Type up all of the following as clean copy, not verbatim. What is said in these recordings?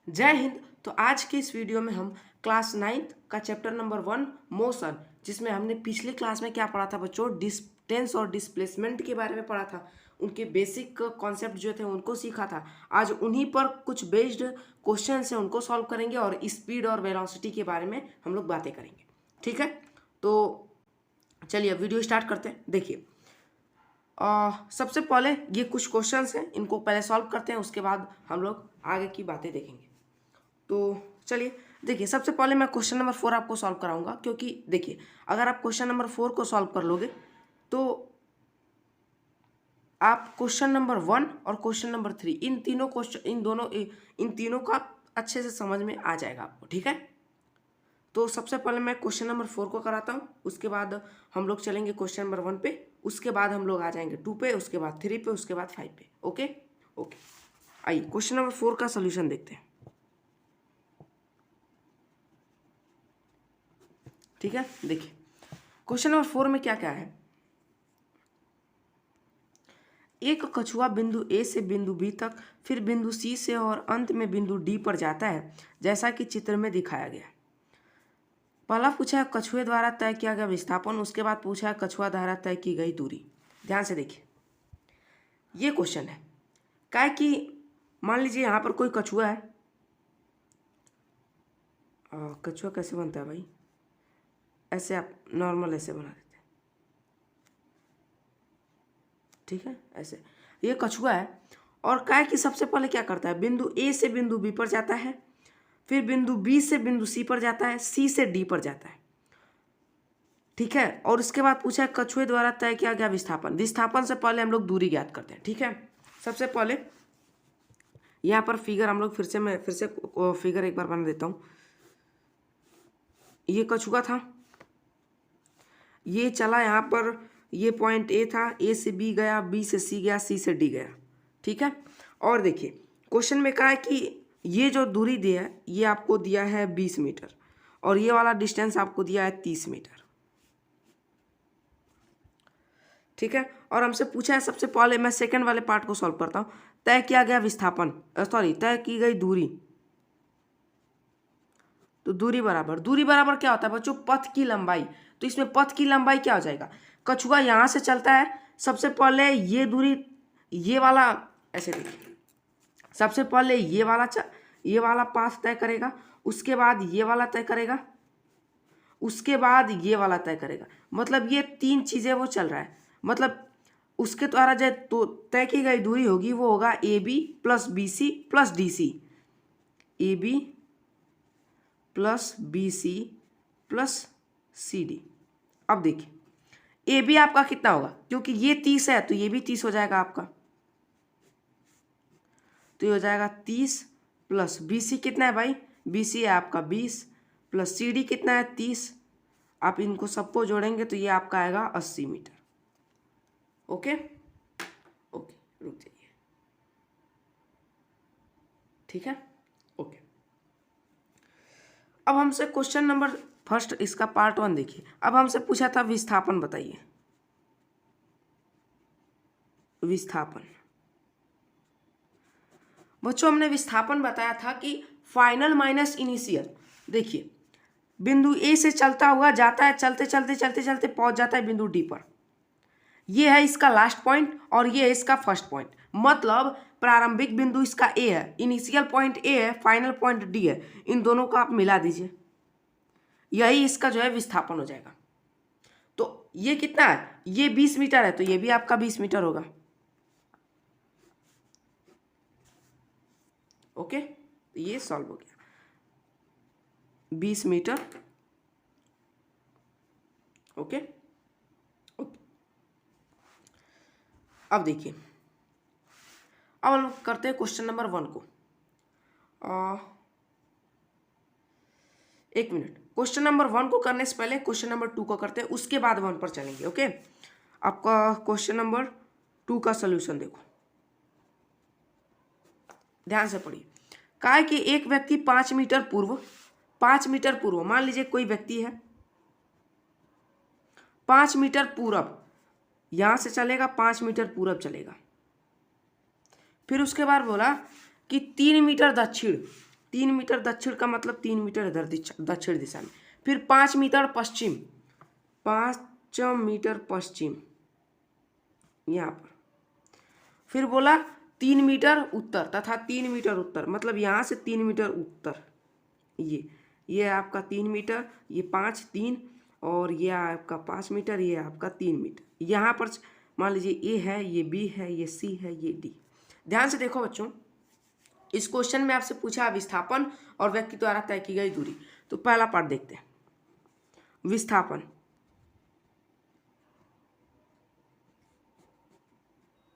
जय हिंद। तो आज के इस वीडियो में हम क्लास 9th का चैप्टर नंबर 1 मोशन, जिसमें हमने पिछली क्लास में क्या पढ़ा था बच्चों, डिस्टेंस और डिस्प्लेसमेंट के बारे में पढ़ा था। उनके बेसिक कॉन्सेप्ट जो थे उनको सीखा था। आज उन्हीं पर कुछ बेस्ड क्वेश्चन हैं, उनको सॉल्व करेंगे और स्पीड और वेलोसिटी के बारे में हम लोग बातें करेंगे। ठीक है, तो चलिए वीडियो स्टार्ट करते हैं। देखिए, सबसे पहले ये कुछ क्वेश्चंस हैं, इनको पहले सॉल्व करते हैं, उसके बाद हम लोग आगे की बातें देखेंगे। तो चलिए देखिए, सबसे पहले मैं क्वेश्चन नंबर 4 आपको सॉल्व कराऊंगा, क्योंकि देखिए अगर आप क्वेश्चन नंबर 4 को सॉल्व कर लोगे तो आप क्वेश्चन नंबर 1 और क्वेश्चन नंबर 3 इन तीनों का अच्छे से समझ में आ जाएगा आपको। ठीक है, तो सबसे पहले मैं क्वेश्चन नंबर 4 को कराता हूँ, उसके बाद हम लोग चलेंगे क्वेश्चन नंबर 1 पे, उसके बाद हम लोग आ जाएंगे 2 पे, उसके बाद 3 पे, उसके बाद 5 पे। ओके ओके, आइए क्वेश्चन नंबर 4 का सोल्यूशन देखते हैं। ठीक है, देखिए क्वेश्चन नंबर 4 में क्या क्या है। एक कछुआ बिंदु ए से बिंदु बी तक, फिर बिंदु सी से और अंत में बिंदु डी पर जाता है, जैसा कि चित्र में दिखाया गया। पहला पूछा है कछुए द्वारा तय किया गया विस्थापन, उसके बाद पूछा है कछुआ द्वारा तय की गई दूरी। ध्यान से देखिए, ये क्वेश्चन है क्या कि मान लीजिए यहाँ पर कोई कछुआ है। कछुआ कैसे बनता है भाई, ऐसे आप नॉर्मल ऐसे बना देते हैं। ठीक है, ऐसे ये कछुआ है और काय कि सबसे पहले क्या करता है, बिंदु ए से बिंदु बी पर जाता है, फिर बिंदु बी से बिंदु सी पर जाता है, सी से डी पर जाता है। ठीक है, और उसके बाद पूछा है कछुए द्वारा तय किया गया विस्थापन। विस्थापन से पहले हम लोग दूरी ज्ञात करते हैं। ठीक है, सबसे पहले यहाँ पर फिगर हम लोग फिर से फिगर एक बार बना देता हूँ। ये कछुआ था, ये चला यहाँ पर, ये पॉइंट ए था, ए से बी गया, बी से सी गया, सी से डी गया। ठीक है, और देखिए क्वेश्चन में कहा है कि ये जो दूरी दिया है ये आपको दिया है 20 मीटर और ये वाला डिस्टेंस आपको दिया है 30 मीटर। ठीक है, और हमसे पूछा है, सबसे पहले मैं सेकंड वाले पार्ट को सॉल्व करता हूँ। तय किया गया विस्थापन, सॉरी तय की गई दूरी। तो दूरी बराबर क्या होता है बच्चों, पथ की लंबाई। तो इसमें पथ की लंबाई क्या हो जाएगा, कछुआ यहाँ से चलता है, सबसे पहले ये दूरी, ये वाला ऐसे देखिए, सबसे पहले ये वाला पाथ तय करेगा, उसके बाद ये वाला तय करेगा, उसके बाद ये वाला तय करेगा। मतलब ये 3 चीज़ें वो चल रहा है, मतलब उसके द्वारा जो तो तय की गई दूरी होगी वो होगा A B plus B C plus D C, A B plus B C plus C D. अब देखिए ए बी आपका कितना होगा, क्योंकि ये 30 है तो ये भी 30 हो जाएगा आपका, तो ये हो जाएगा 30 प्लस बी सी कितना है भाई, बी सी है आपका 20 प्लस सी डी कितना है 30। आप इनको सबको जोड़ेंगे तो ये आपका आएगा 80 मीटर। ओके ओके, रुक जाइए। ठीक है, ओके। अब हमसे क्वेश्चन नंबर फर्स्ट, इसका पार्ट 1 देखिए। अब हमसे पूछा था विस्थापन बताइए, विस्थापन। बच्चों हमने विस्थापन बताया था कि फाइनल माइनस इनिशियल। देखिए बिंदु ए से चलता हुआ जाता है, चलते चलते चलते चलते पहुंच जाता है बिंदु डी पर। ये है इसका लास्ट पॉइंट और ये है इसका फर्स्ट पॉइंट। मतलब प्रारंभिक बिंदु इसका ए है, इनिशियल पॉइंट ए है, फाइनल पॉइंट डी है, इन दोनों को आप मिला दीजिए, यही इसका जो है विस्थापन हो जाएगा। तो ये कितना है, ये 20 मीटर है, तो ये भी आपका 20 मीटर होगा। ओके, तो ये सॉल्व हो गया, 20 मीटर। ओके ओके, अब देखिए, अब हम करते हैं क्वेश्चन नंबर 1 को। एक मिनट, क्वेश्चन नंबर 1 को करने से पहले क्वेश्चन नंबर 2 को करते हैं, उसके बाद 1 पर चलेंगे। ओके, आपका क्वेश्चन नंबर 2 का सोल्यूशन देखो, ध्यान से पढ़िए। कहा है कि एक व्यक्ति 5 मीटर पूर्व, मान लीजिए कोई व्यक्ति है 5 मीटर पूरब, यहां से चलेगा 5 मीटर पूरब चलेगा, फिर उसके बाद बोला कि 3 मीटर 3 मीटर दक्षिण का मतलब 3 मीटर इधर दक्षिण दिशा में, फिर 5 मीटर पश्चिम, 5 मीटर पश्चिम यहाँ पर, फिर बोला 3 मीटर उत्तर तथा 3 मीटर उत्तर, मतलब यहाँ से 3 मीटर उत्तर, ये आपका 3 मीटर, ये 5 3 और ये आपका 5 मीटर, ये आपका 3 मीटर। यहाँ पर मान लीजिए ए है, ये बी है, ये सी है, ये डी। ध्यान से देखो बच्चों, इस क्वेश्चन में आपसे पूछा विस्थापन और व्यक्ति द्वारा तय की गई दूरी। तो पहला पार्ट देखते हैं, विस्थापन।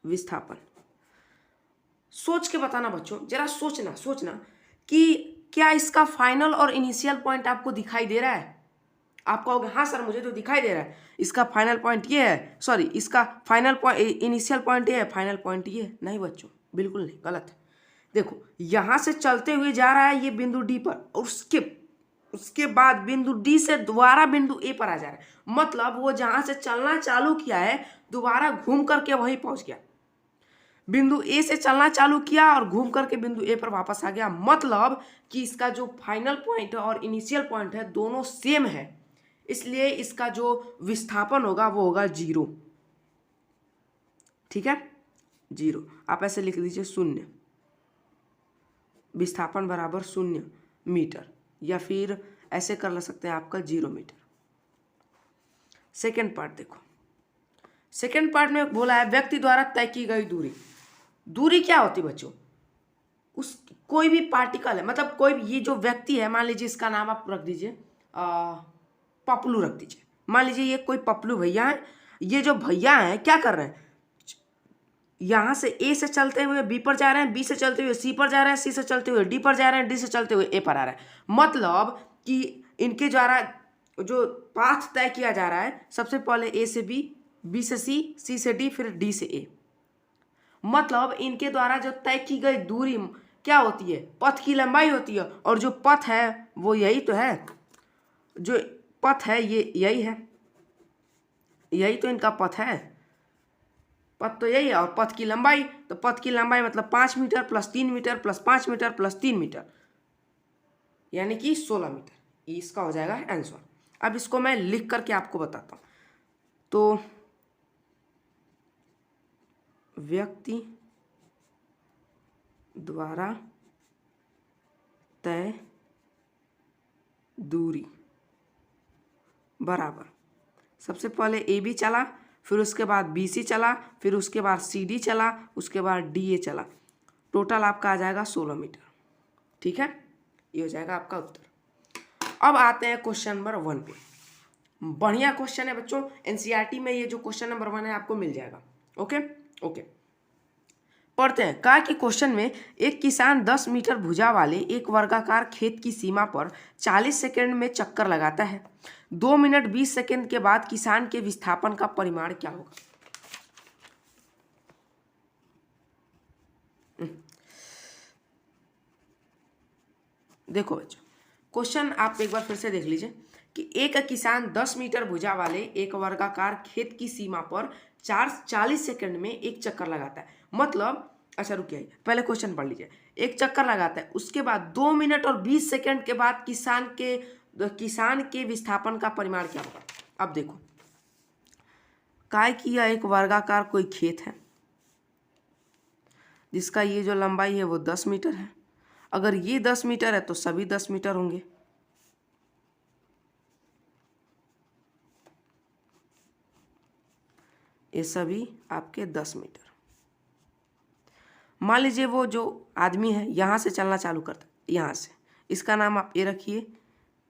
विस्थापन सोच के बताना बच्चों, जरा सोचना कि क्या इसका फाइनल और इनिशियल पॉइंट आपको दिखाई दे रहा है। आप कहोगे हाँ सर मुझे तो दिखाई दे रहा है, इसका फाइनल पॉइंट ये है, सॉरी इसका फाइनल पॉइंट इनिशियल पॉइंट ये है, फाइनल पॉइंट ये है। नहीं बच्चों, बिल्कुल नहीं, गलत है। देखो यहाँ से चलते हुए जा रहा है ये बिंदु डी पर, और उसके बाद बिंदु डी से दोबारा बिंदु ए पर आ जा रहा है, मतलब वो जहाँ से चलना चालू किया है दोबारा घूम करके वहीं पहुँच गया। बिंदु ए से चलना चालू किया और घूम करके बिंदु ए पर वापस आ गया, मतलब कि इसका जो फाइनल पॉइंट और इनिशियल पॉइंट है दोनों सेम है, इसलिए इसका जो विस्थापन होगा वो होगा 0। ठीक है, 0। आप ऐसे लिख दीजिए 0, विस्थापन बराबर 0 मीटर, या फिर ऐसे कर सकते हैं आपका 0 मीटर। सेकेंड पार्ट देखो, सेकेंड पार्ट में बोला है व्यक्ति द्वारा तय की गई दूरी। दूरी क्या होती है बच्चों, उस कोई भी पार्टिकल है, मतलब कोई भी, ये जो व्यक्ति है मान लीजिए इसका नाम आप रख दीजिए पपलू रख दीजिए। मान लीजिए ये कोई पपलू भैया है, ये जो भैया हैं क्या कर रहे हैं, यहाँ से ए से चलते हुए बी पर जा रहे हैं, बी से चलते हुए सी पर जा रहे हैं, सी से चलते हुए डी पर जा रहे हैं, डी से चलते हुए ए पर आ रहे हैं। मतलब कि इनके द्वारा जो पाथ तय किया जा रहा है, सबसे पहले ए से बी, बी से सी, सी से डी, फिर डी से ए। मतलब इनके द्वारा जो तय की गई दूरी क्या होती है, पथ की लंबाई होती है, और जो पथ है वो यही तो है, जो पथ है ये यही है, यही तो इनका पथ है, पथ तो यही है, और पथ की लंबाई, तो पथ की लंबाई मतलब 5 metre plus 3 metre plus 5 metre plus 3 metre, यानी कि 16 मीटर। इसका हो जाएगा आंसर। अब इसको मैं लिख करके आपको बताता हूँ। तो व्यक्ति द्वारा तय दूरी बराबर, सबसे पहले ए बी चला, फिर उसके बाद बी सी चला, फिर उसके बाद सी डी चला, उसके बाद डी ए चला, टोटल आपका आ जाएगा 16 मीटर। ठीक है, ये हो जाएगा आपका उत्तर। अब आते हैं क्वेश्चन नंबर 1 पे। बढ़िया क्वेश्चन है बच्चों, एनसीईआरटी में ये जो क्वेश्चन नंबर 1 है आपको मिल जाएगा। ओके पढ़ते हैं। कहा कि क्वेश्चन में एक किसान 10 मीटर भुजा वाले एक वर्गाकार खेत की सीमा पर 40 सेकंड में चक्कर लगाता है। 2 मिनट 20 सेकंड के बाद किसान के विस्थापन का परिमाण क्या होगा। देखो बच्चों, क्वेश्चन आप एक बार फिर से देख लीजिए कि एक किसान 10 मीटर भुजा वाले एक वर्गाकार खेत की सीमा पर 40 सेकंड में एक चक्कर लगाता है। मतलब अच्छा रुकिए, पहले क्वेश्चन पढ़ लीजिए। एक चक्कर लगाता है, उसके बाद 2 मिनट और 20 सेकंड के बाद किसान के विस्थापन का परिमाण क्या होगा। अब देखो, काय कि यह एक वर्गाकार कोई खेत है जिसका ये जो लंबाई है वो 10 मीटर है। अगर ये 10 मीटर है तो सभी 10 मीटर होंगे। ये सभी आपके 10 मीटर। मान लीजिए वो जो आदमी है यहाँ से चलना चालू करता है, यहाँ से, इसका नाम आप ए रखिए,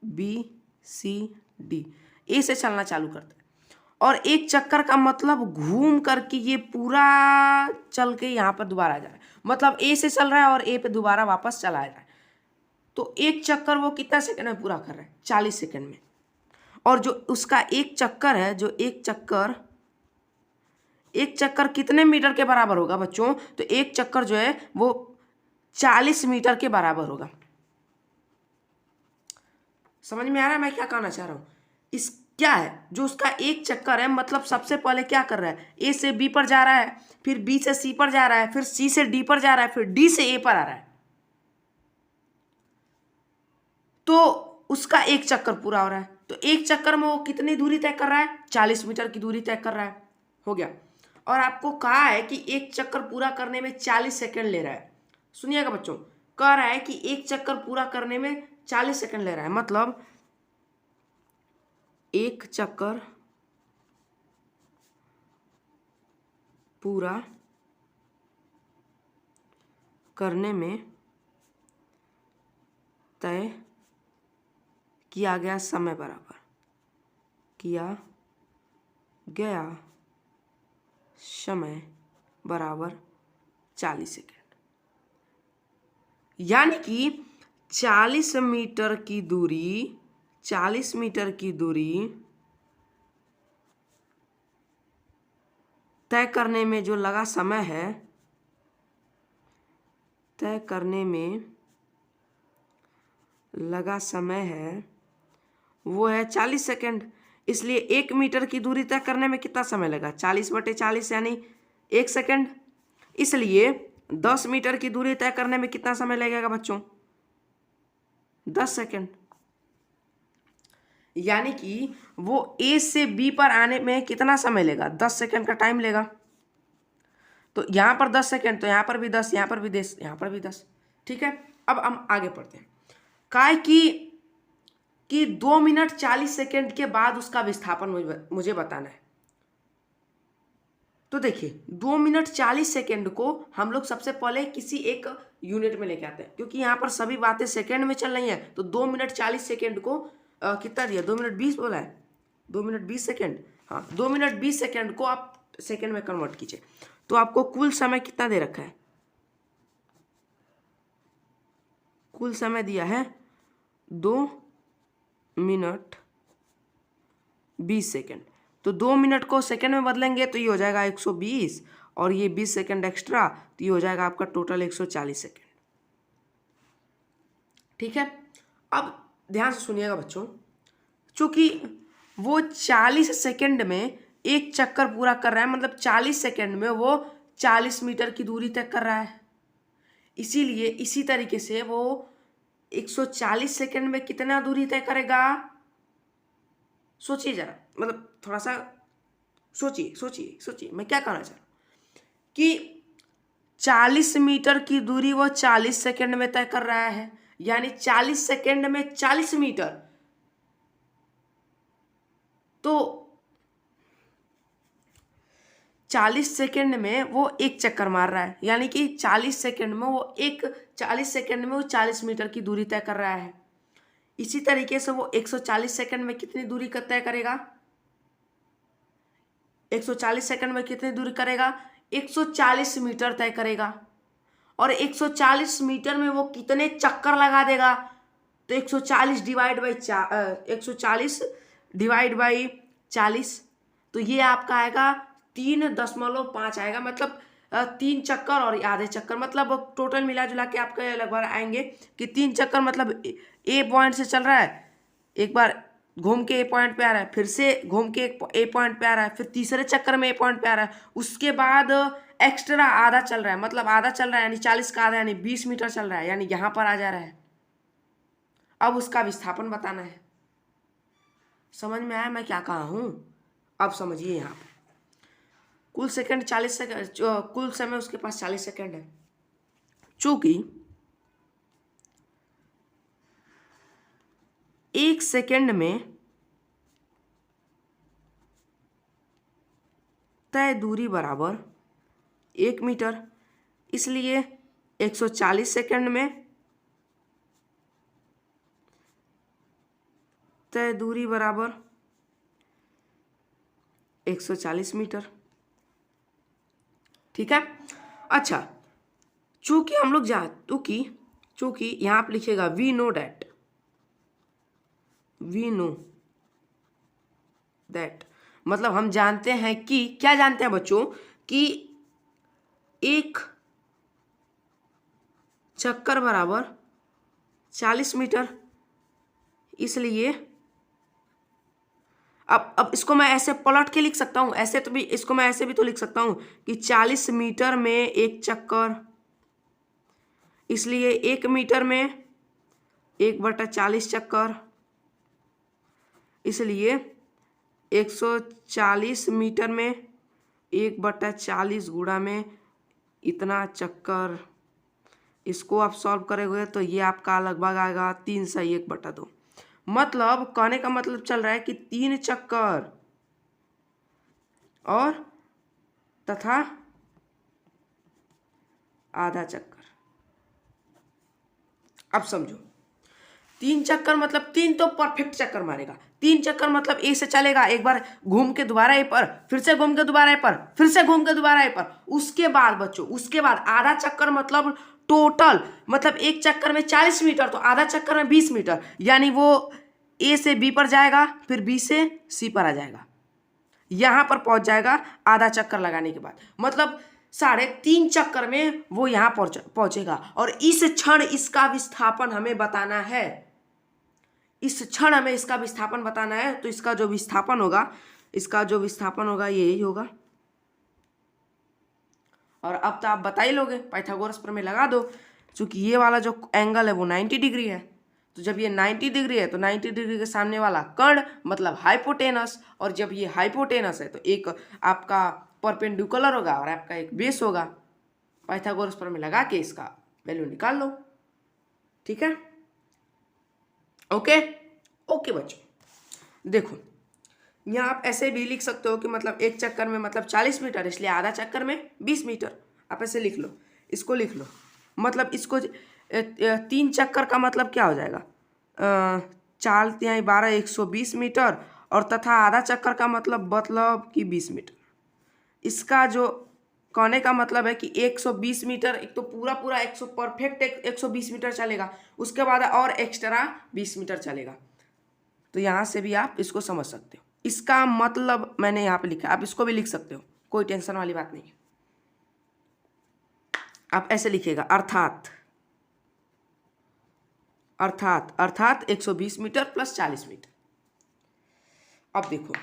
बी सी डी। ए से चलना चालू करता है और एक चक्कर का मतलब घूम करके ये पूरा चल के यहाँ पर दोबारा आ जा रहा है। मतलब ए से चल रहा है और ए पे दोबारा वापस चला आ रहा है। तो एक चक्कर वो कितना सेकंड में पूरा कर रहा है, 40 सेकंड में। और जो उसका एक चक्कर है, जो एक चक्कर कितने मीटर के बराबर होगा बच्चों, तो एक चक्कर जो है वो 40 मीटर के बराबर होगा। समझ में आ रहा है मैं क्या कहना चाह रहा हूँ। इस क्या है, जो उसका एक चक्कर है, मतलब सबसे पहले क्या कर रहा है, ए से बी पर जा रहा है, फिर बी से सी पर जा रहा है, फिर सी से डी पर जा रहा है, फिर डी से ए पर आ रहा है। तो उसका एक चक्कर पूरा हो रहा है। तो एक चक्कर में वो कितनी दूरी तय कर रहा है? 40 मीटर की दूरी तय कर रहा है। हो गया। और आपको कहा है कि एक चक्कर पूरा करने में 40 सेकंड ले रहा है। सुनिएगा बच्चों, कह रहा है कि एक चक्कर पूरा करने में 40 सेकंड ले रहा है, मतलब एक चक्कर पूरा करने में तय किया गया समय बराबर किया गया समय बराबर 40 सेकंड। यानी कि 40 मीटर की दूरी 40 मीटर की दूरी तय करने में जो लगा समय है, तय करने में लगा समय है वो है 40 सेकंड। इसलिए 1 मीटर की दूरी तय करने में कितना समय लगा? 40/40 यानी 1 सेकंड। इसलिए 10 मीटर की दूरी तय करने में कितना समय लगेगा बच्चों? 10 सेकंड। यानी कि वो ए से बी पर आने में कितना समय लेगा? 10 सेकंड का टाइम लेगा। तो यहाँ पर 10 सेकंड, तो यहाँ पर भी 10, यहाँ पर भी 10, यहाँ पर भी 10। ठीक है, अब हम आगे पढ़ते हैं। काय कि 2 मिनट 40 सेकंड के बाद उसका विस्थापन मुझे बताना है। तो देखिए 2 मिनट 40 सेकंड को हम लोग सबसे पहले किसी एक यूनिट में लेके आते हैं, क्योंकि यहाँ पर सभी बातें सेकंड में चल रही हैं। तो 2 मिनट 40 सेकंड को कितना दिया? 2 मिनट 20 बोला है, 2 मिनट 20 सेकंड। हाँ, 2 मिनट 20 सेकंड को आप सेकंड में कन्वर्ट कीजिए, तो आपको कुल समय कितना दे रखा है? कुल समय दिया है 2 मिनट 20 सेकंड। तो 2 मिनट को सेकंड में बदलेंगे तो ये हो जाएगा 120, और ये 20 सेकंड एक्स्ट्रा, तो ये हो जाएगा आपका टोटल 140 सेकंड। ठीक है, अब ध्यान से सुनिएगा बच्चों, चूंकि वो 40 सेकंड में एक चक्कर पूरा कर रहा है, मतलब 40 सेकंड में वो 40 मीटर की दूरी तय कर रहा है। इसीलिए इसी तरीके से वो 140 सेकंड में कितना दूरी तय करेगा? सोचिए जरा, मतलब थोड़ा सा सोचिए मैं क्या कहना चाह रहा हूं कि 40 मीटर की दूरी वो 40 सेकंड में तय कर रहा है, यानी 40 सेकंड में 40 मीटर। तो 40 सेकंड में वो एक चक्कर मार रहा है, यानी कि 40 सेकंड में वो 40 मीटर की दूरी तय कर रहा है। इसी तरीके से वो 140 सेकंड में कितनी दूरी तय करेगा? 140 सेकंड में कितनी दूरी करेगा? 140 मीटर तय करेगा। और 140 मीटर में वो कितने चक्कर लगा देगा? तो 140 डिवाइड बाई 40, तो ये आपका आएगा 3.5 आएगा, मतलब 3 चक्कर और आधे चक्कर, मतलब टोटल मिला जुला के आपके लगभग आएंगे कि 3 चक्कर, मतलब ए पॉइंट से चल रहा है, एक बार घूम के ए पॉइंट पे आ रहा है, फिर से घूम के ए पॉइंट पे आ रहा है, फिर तीसरे चक्कर में ए पॉइंट पे आ रहा है, उसके बाद एक्स्ट्रा आधा चल रहा है, मतलब आधा चल रहा है यानी 40 का आधा यानी 20 मीटर चल रहा है, यानी यहाँ पर आ जा रहा है। अब उसका विस्थापन बताना है। समझ में आया मैं क्या कहा हूँ? अब समझिए, यहाँ पर कुल सेकंड 40 सेकंड, कुल समय उसके पास 40 सेकंड है। चूंकि 1 सेकंड में तय दूरी बराबर 1 मीटर, इसलिए 140 सेकंड में तय दूरी बराबर 140 मीटर। ठीक है, अच्छा, चूंकि हम लोग चूंकि यहां आप लिखिएगा वी नो दैट, मतलब हम जानते हैं कि, क्या जानते हैं बच्चों? कि एक चक्कर बराबर 40 मीटर। इसलिए अब इसको मैं ऐसे पलट के लिख सकता हूं, ऐसे तो भी, इसको मैं ऐसे भी तो लिख सकता हूं कि 40 मीटर में एक चक्कर, इसलिए 1 मीटर में 1/40 चक्कर, इसलिए 140 मीटर में 1/40 गुणा में इतना चक्कर। इसको आप सॉल्व करेंगे तो ये आपका लगभग आएगा 3 सही 1/2। मतलब कहने का मतलब चल रहा है कि 3 चक्कर और तथा आधा चक्कर। अब समझो, 3 चक्कर मतलब 3 तो परफेक्ट चक्कर मारेगा। 3 चक्कर मतलब ए से चलेगा, एक बार घूम के दोबारा ए पर, फिर से घूम के दोबारा ए पर, फिर से घूम के दोबारा ए पर। उसके बाद बच्चों, उसके बाद आधा चक्कर मतलब टोटल, मतलब एक चक्कर में 40 मीटर तो आधा चक्कर में 20 मीटर, यानी वो ए से बी पर जाएगा, फिर बी से सी पर आ जाएगा, यहां पर पहुंच जाएगा आधा चक्कर लगाने के बाद। मतलब 3.5 चक्कर में वो यहां पहुंचेगा। और इस क्षण इसका विस्थापन हमें बताना है, इस क्षण हमें इसका विस्थापन बताना है। तो इसका जो विस्थापन होगा, इसका जो विस्थापन होगा यही होगा। और अब तो आप बता ही लोगे, पाइथागोरस प्रमेय लगा दो। क्योंकि ये वाला जो एंगल है वो 90 डिग्री है, तो जब ये 90 डिग्री है तो 90 डिग्री के सामने वाला कर्ण मतलब हाइपोटेनस, और जब ये हाइपोटेनस है तो एक आपका परपेंडिकुलर होगा और आपका एक बेस होगा। पाइथागोरस प्रमेय लगा के इसका वैल्यू निकाल लो। ठीक है, ओके ओके बच्चों, देखो यहाँ आप ऐसे भी लिख सकते हो कि मतलब एक चक्कर में मतलब 40 मीटर, इसलिए आधा चक्कर में 20 मीटर। आप ऐसे लिख लो, इसको लिख लो। मतलब इसको 3 चक्कर का मतलब क्या हो जाएगा, 4 × 12 120 मीटर, और तथा आधा चक्कर का मतलब कि 20 मीटर। इसका जो कहने का मतलब है कि 120 मीटर, एक तो पूरा 100 परफेक्ट 120 मीटर चलेगा, उसके बाद और एक्स्ट्रा 20 मीटर चलेगा। तो यहाँ से भी आप इसको समझ सकते हो। इसका मतलब मैंने यहाँ पे लिखा, आप इसको भी लिख सकते हो, कोई टेंशन वाली बात नहीं है। आप ऐसे लिखिएगा, अर्थात 120 मीटर प्लस 40 मीटर। अब देखो,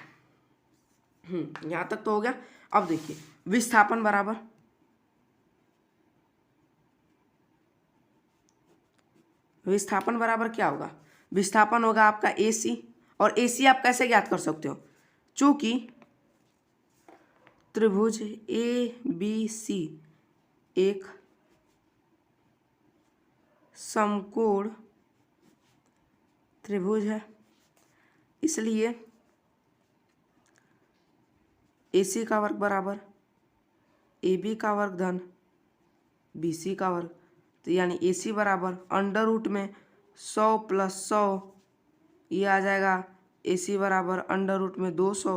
यहां तक तो हो गया। अब देखिए विस्थापन बराबर क्या होगा, विस्थापन होगा आपका AC। और AC आप कैसे ज्ञात कर सकते हो, चूंकि त्रिभुज ABC एक समकोण त्रिभुज है, इसलिए AC का वर्ग बराबर AB का वर्ग धन BC का वर्ग। तो यानी AC बराबर √ में 100 + 100, ये आ जाएगा AC बराबर √ में 200।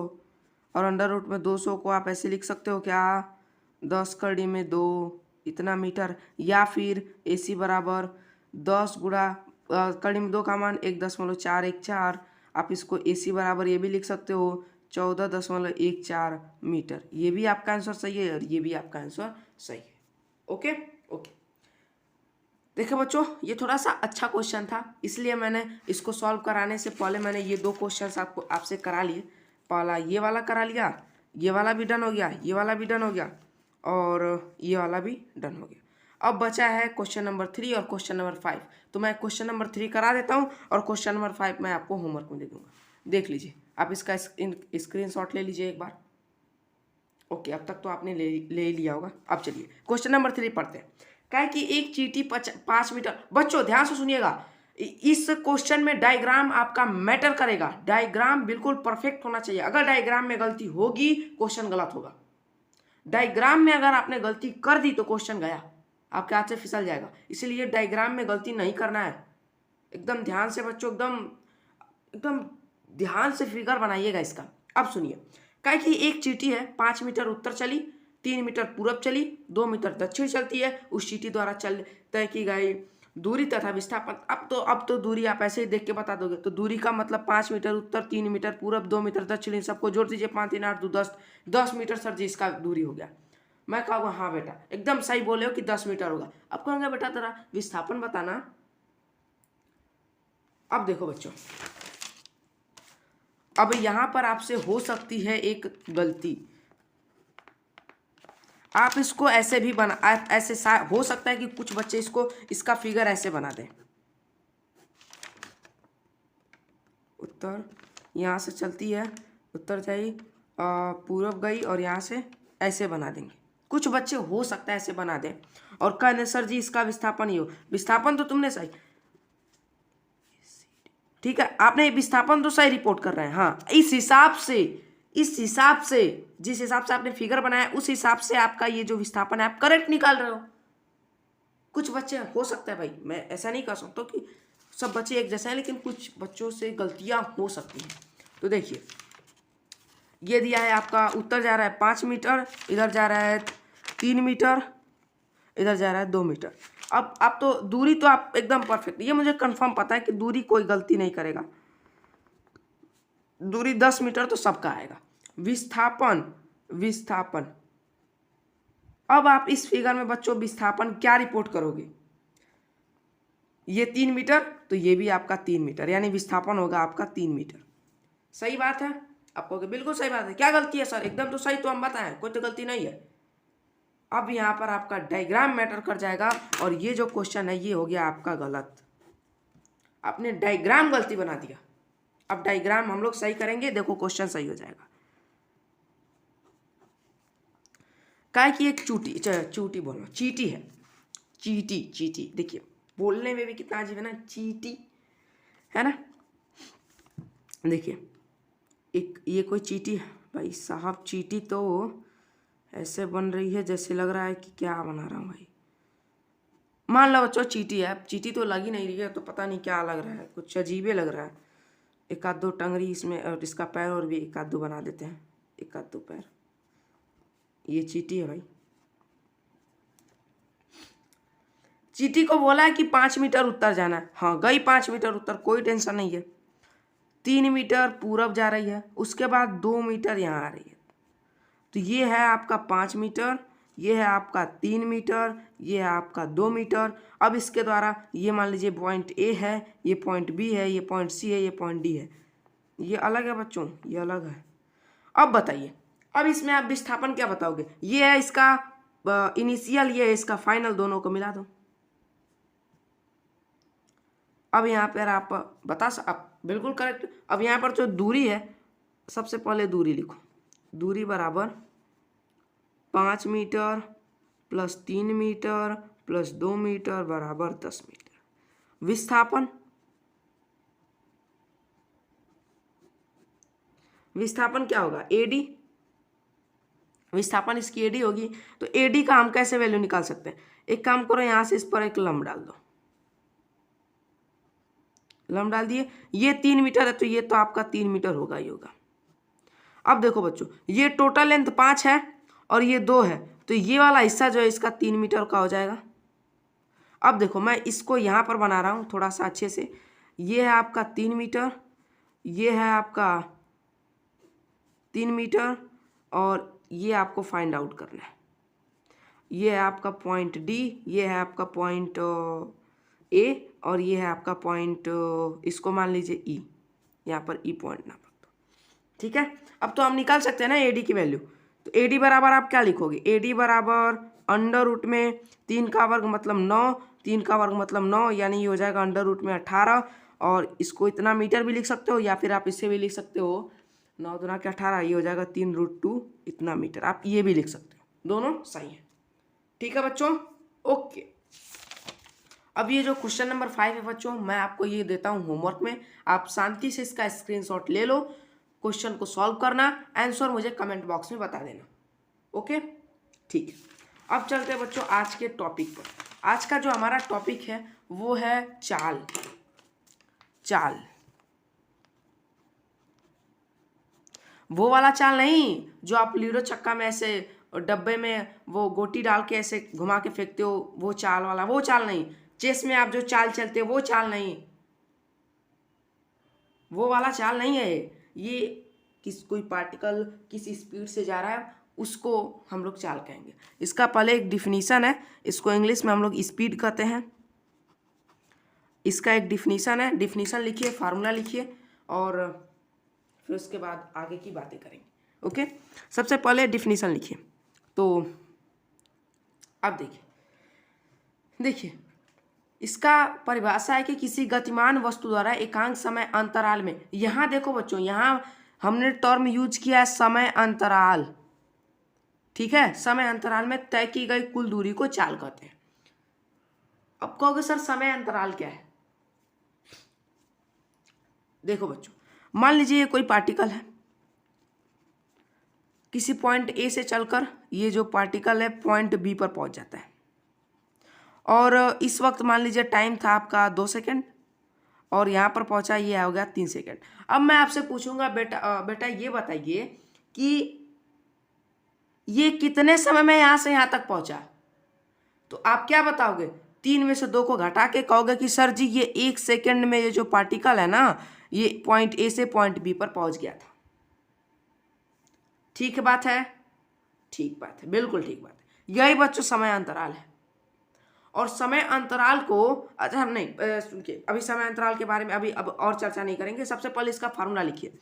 और √ में 200 को आप ऐसे लिख सकते हो क्या, 10⁻2 इतना मीटर, या फिर AC बराबर 10 गुणा कड़ी में 2 का मान 1.414। आप इसको AC बराबर ये भी लिख सकते हो 14.14 मीटर। ये भी आपका आंसर सही है और ये भी आपका आंसर सही है। ओके ओके, देखो बच्चों, ये थोड़ा सा अच्छा क्वेश्चन था, इसलिए मैंने इसको सॉल्व कराने से पहले मैंने ये 2 क्वेश्चंस आपसे करा लिए। पहला ये वाला करा लिया, ये वाला भी डन हो गया, ये वाला भी डन हो गया, और ये वाला भी डन हो गया। अब बचा है क्वेश्चन नंबर 3 और क्वेश्चन नंबर 5। तो मैं क्वेश्चन नंबर 3 करा देता हूँ और क्वेश्चन नंबर 5 मैं आपको होमवर्क में दे दूंगा। देख लीजिए, आप इसका स्क्रीनशॉट ले लीजिए एक बार। ओके, अब तक तो आपने ले ही लिया होगा। अब चलिए क्वेश्चन नंबर 3 पढ़ते हैं। क्या है कि एक चींटी 5 मीटर, बच्चों ध्यान से सुनिएगा, इस क्वेश्चन में डायग्राम आपका मैटर करेगा। डायग्राम बिल्कुल परफेक्ट होना चाहिए। अगर डायग्राम में गलती होगी क्वेश्चन गलत होगा। डायग्राम में अगर आपने गलती कर दी तो क्वेश्चन गया, आपके हाथ से फिसल जाएगा। इसीलिए डायग्राम में गलती नहीं करना है। एकदम ध्यान से बच्चों, एकदम ध्यान से फिगर बनाइएगा इसका। अब सुनिए, क्या कि एक चींटी है, 5 मीटर उत्तर चली, 3 मीटर पूरब चली, 2 मीटर दक्षिण चलती है। उस चींटी द्वारा तय की गई दूरी तथा विस्थापन। अब तो दूरी आप ऐसे ही देख के बता दोगे। तो दूरी का मतलब 5 मीटर उत्तर, 3 मीटर पूरब, 2 मीटर दक्षिण, इन सबको जोड़ दीजिए, 5 3 8 2 10 मीटर सर जी इसका दूरी हो गया। मैं कहूँगा हाँ बेटा एकदम सही बोले हो कि 10 मीटर होगा। अब कहूँगा बेटा तेरा विस्थापन बताना। अब देखो बच्चों, अब यहां पर आपसे हो सकती है एक गलती। आप इसको ऐसे भी हो सकता है कि कुछ बच्चे इसका फिगर ऐसे बना दें। उत्तर यहाँ से चलती है, उत्तर जाई पूरब गई और यहाँ से ऐसे बना देंगे। कुछ बच्चे हो सकता है ऐसे बना दें और कहें सर जी इसका विस्थापन ही हो। विस्थापन तो तुमने सही, ठीक है, आपने विस्थापन तो सही रिपोर्ट कर रहे हैं। हाँ, इस हिसाब से जिस हिसाब से आपने फिगर बनाया उस हिसाब से आपका ये जो विस्थापन है आप करेक्ट निकाल रहे हो। कुछ बच्चे हो सकता है भाई, मैं ऐसा नहीं कह सकता कि सब बच्चे एक जैसे हैं, लेकिन कुछ बच्चों से गलतियां हो सकती हैं। तो देखिए ये दिया है आपका, उत्तर जा रहा है 5 मीटर, इधर जा रहा है 3 मीटर, इधर जा रहा है 2 मीटर। अब तो दूरी तो आप एकदम परफेक्ट, ये मुझे कंफर्म पता है कि दूरी कोई गलती नहीं करेगा। दूरी 10 मीटर तो सबका आएगा। विस्थापन अब आप इस फिगर में बच्चों विस्थापन क्या रिपोर्ट करोगे? ये 3 मीटर तो ये भी आपका 3 मीटर, यानी विस्थापन होगा आपका 3 मीटर। सही बात है? आप कहोगे बिल्कुल सही बात है, क्या गलती है सर? एकदम तो सही तो हम बताएं, कोई तो गलती नहीं है। अब यहाँ पर आपका डायग्राम मैटर कर जाएगा और ये जो क्वेश्चन है ये हो गया आपका गलत। आपने डायग्राम गलती बना दिया। अब डायग्राम हम लोग सही करेंगे, देखो क्वेश्चन सही हो जाएगा। काय की एक चीटी है, चीटी देखिए बोलने में भी कितना अजीब है ना, चीटी है ना। देखिए एक ये कोई चीटी है भाई साहब, चीटी तो ऐसे बन रही है जैसे लग रहा है कि क्या बना रहा हूँ भाई। मान लो बच्चों चीटी है, चीटी तो लग ही नहीं रही है तो पता नहीं क्या लग रहा है, कुछ अजीबे लग रहा है। एक आध दो टंगरी इसमें और इसका पैर और भी एक आध दो बना देते हैं, एक आध दो पैर। ये चीटी है भाई। चीटी को बोला है कि 5 मीटर उत्तर जाना है। हाँ गई 5 मीटर उत्तर, कोई टेंशन नहीं है। 3 मीटर पूरब जा रही है, उसके बाद 2 मीटर यहाँ आ रही है। तो ये है आपका 5 मीटर, ये है आपका 3 मीटर, ये है आपका 2 मीटर। अब इसके द्वारा ये मान लीजिए पॉइंट ए है, ये पॉइंट बी है, ये पॉइंट सी है, ये पॉइंट डी है। ये अलग है बच्चों, ये अलग है। अब बताइए, अब इसमें आप विस्थापन क्या बताओगे? ये है इसका इनिशियल, ये है इसका फाइनल, दोनों को मिला दो। अब यहाँ पर आप आप बिल्कुल करेक्ट। अब यहाँ पर जो दूरी है, सबसे पहले दूरी लिखो। दूरी बराबर 5 metre plus 3 metre plus 2 metre बराबर 10 मीटर। विस्थापन क्या होगा? एडी। विस्थापन इसकी एडी होगी। तो एडी का हम कैसे वैल्यू निकाल सकते हैं? एक काम करो, यहां से इस पर एक लंब डाल दो। लंब डाल दिए। ये 3 मीटर है तो ये तो आपका 3 मीटर होगा ही होगा। अब देखो बच्चों, ये टोटल लेंथ 5 है और ये 2 है, तो ये वाला हिस्सा जो है इसका 3 मीटर का हो जाएगा। अब देखो मैं इसको यहाँ पर बना रहा हूँ थोड़ा सा अच्छे से। ये है आपका 3 मीटर, ये है आपका 3 मीटर और ये आपको फाइंड आउट करना है। ये है आपका पॉइंट डी, ये है आपका पॉइंट ए और ये है आपका पॉइंट, इसको मान लीजिए ई, यहाँ पर ई पॉइंट ना पड़। ठीक है, अब तो हम निकाल सकते हैं ना एडी की वैल्यू। तो एडी बराबर आप क्या लिखोगे? एडी बराबर अंडर रूट में 3 का वर्ग मतलब 9, 3 का वर्ग मतलब 9, यानी ये हो जाएगा अंडर रूट में 18। और इसको इतना मीटर भी लिख सकते हो या फिर आप इससे भी लिख सकते हो 9 दूना के 18, ये हो जाएगा 3√2 इतना मीटर। आप ये भी लिख सकते हो, दोनों सही है। ठीक है बच्चों, ओके। अब ये जो क्वेश्चन नंबर 5 है बच्चों, मैं आपको ये देता हूँ होमवर्क में, आप शांति से इसका स्क्रीनशॉट ले लो, क्वेश्चन को सॉल्व करना, आंसर मुझे कमेंट बॉक्स में बता देना। ओके ठीक है, अब चलते हैं बच्चों आज के टॉपिक पर। आज का जो हमारा टॉपिक है वो है चाल। वो वाला चाल नहीं जो आप लीडो चक्का में ऐसे डब्बे में वो गोटी डाल के ऐसे घुमा के फेंकते हो, वो चाल वाला, वो चाल नहीं। चेस में आप जो चाल चलते हो वो चाल नहीं, वो वाला चाल नहीं है। ये कोई पार्टिकल किस स्पीड से जा रहा है उसको हम लोग चाल कहेंगे। इसका पहले एक डिफिनीशन है, इसको इंग्लिश में हम लोग स्पीड कहते हैं। इसका एक डिफिनीशन है, डिफिनीशन लिखिए, फार्मूला लिखिए और फिर उसके बाद आगे की बातें करेंगे। ओके, सबसे पहले डिफिनीशन लिखिए। तो अब देखिए इसका परिभाषा है कि किसी गतिमान वस्तु द्वारा एकांक समय अंतराल में, यहाँ देखो बच्चों, यहाँ हमने टर्म यूज किया है समय अंतराल, ठीक है, समय अंतराल में तय की गई कुल दूरी को चाल कहते हैं। अब कहोगे सर समय अंतराल क्या है? देखो बच्चों, मान लीजिए कोई पार्टिकल है, किसी पॉइंट ए से चलकर ये जो पार्टिकल है पॉइंट बी पर पहुंच जाता है, और इस वक्त मान लीजिए टाइम था आपका 2 सेकेंड, और यहाँ पर पहुंचा ये हो गया 3 सेकेंड। अब मैं आपसे पूछूंगा बेटा ये बताइए कि ये कितने समय में यहाँ से यहाँ तक पहुंचा? तो आप क्या बताओगे? 3 में से 2 को घटा के कहोगे कि सर जी ये 1 सेकेंड में ये जो पार्टिकल है ना, ये पॉइंट ए से पॉइंट बी पर पहुंच गया था। ठीक बात है? ठीक बात है, बिल्कुल ठीक बात है। यही बच्चों समय अंतराल है। और समय अंतराल को, अच्छा हम नहीं सुनिए, अभी समय अंतराल के बारे में अब और चर्चा नहीं करेंगे। सबसे पहले इसका फार्मूला लिखिए।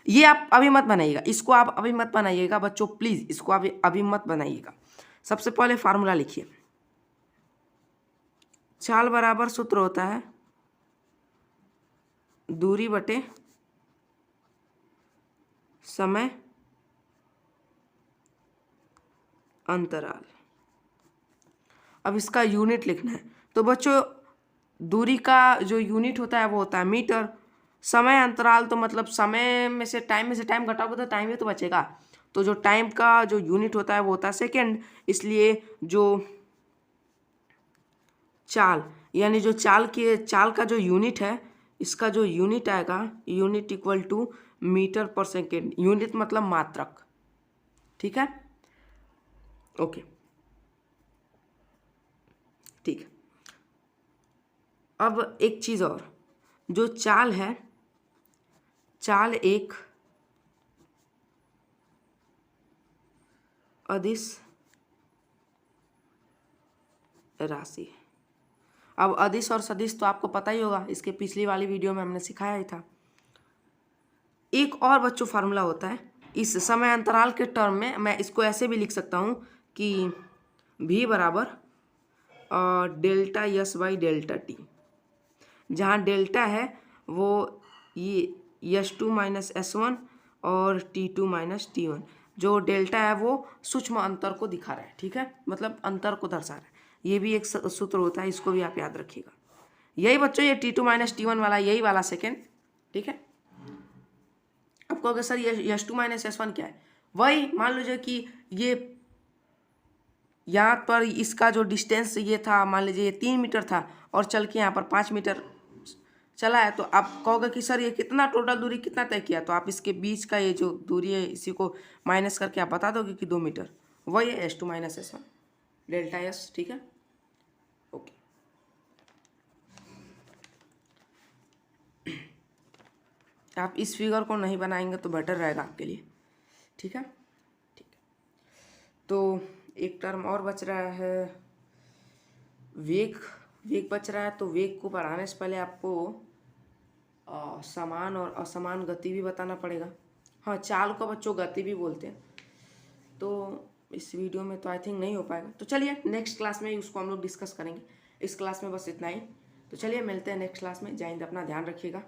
ये आप अभी मत बनाइएगा, इसको आप अभी मत बनाइएगा बच्चों, प्लीज इसको अभी मत बनाइएगा। सबसे पहले फार्मूला लिखिए। चाल बराबर सूत्र होता है दूरी बटे समय अंतराल। अब इसका यूनिट लिखना है, तो बच्चों दूरी का जो यूनिट होता है वो होता है मीटर। समय अंतराल तो मतलब समय में से टाइम घटाओगे तो टाइम ही तो बचेगा, तो जो टाइम का जो यूनिट होता है वो होता है सेकेंड। इसलिए जो चाल, यानी जो चाल का जो यूनिट है, इसका जो यूनिट आएगा, यूनिट इक्वल टू मीटर पर सेकेंड। यूनिट मतलब मात्रक, ठीक है, ओके, ठीक है। अब एक चीज़ और, जो चाल है, चाल एक अदिश राशि है। अब अदिश और सदिश तो आपको पता ही होगा, इसके पिछली वाली वीडियो में हमने सिखाया ही था। एक और बच्चों फार्मूला होता है इस समय अंतराल के टर्म में, मैं इसको ऐसे भी लिख सकता हूँ कि v बराबर delta yes by delta T, जहाँ डेल्टा है वो ये S2 माइनस S1 और T2 माइनस T1। जो डेल्टा है वो सूक्ष्म अंतर को दिखा रहा है, ठीक है, मतलब अंतर को दर्शा रहा है। ये भी एक सूत्र होता है, इसको भी आप याद रखिएगा। यही बच्चों ये T2 माइनस T1 वाला, यही वाला सेकेंड, ठीक है। अब कहोगे सर ये S2 माइनस S1 क्या है? वही मान लीजिए कि ये यहाँ पर इसका जो डिस्टेंस ये था, मान लीजिए ये 3 मीटर था और चल के यहाँ पर 5 मीटर चला है, तो आप कहोगे कि सर ये कितना टोटल दूरी कितना तय किया? तो आप इसके बीच का ये जो दूरी है इसी को माइनस करके आप बता दोगे कि 2 मीटर। वही है S2 minus S1 delta S, ठीक है, ओके। आप इस फिगर को नहीं बनाएंगे तो बेटर रहेगा आपके लिए, ठीक है, ठीक है। तो एक टर्म और बच रहा है, वेग बच रहा है। तो वेग को बढ़ाने से पहले आपको समान और असमान गति भी बताना पड़ेगा। हाँ, चाल को बच्चों गति भी बोलते हैं। तो इस वीडियो में तो आई थिंक नहीं हो पाएगा, तो चलिए नेक्स्ट क्लास में उसको हम लोग डिस्कस करेंगे। इस क्लास में बस इतना ही, तो चलिए मिलते हैं नेक्स्ट क्लास में। जय हिंद, अपना ध्यान रखिएगा।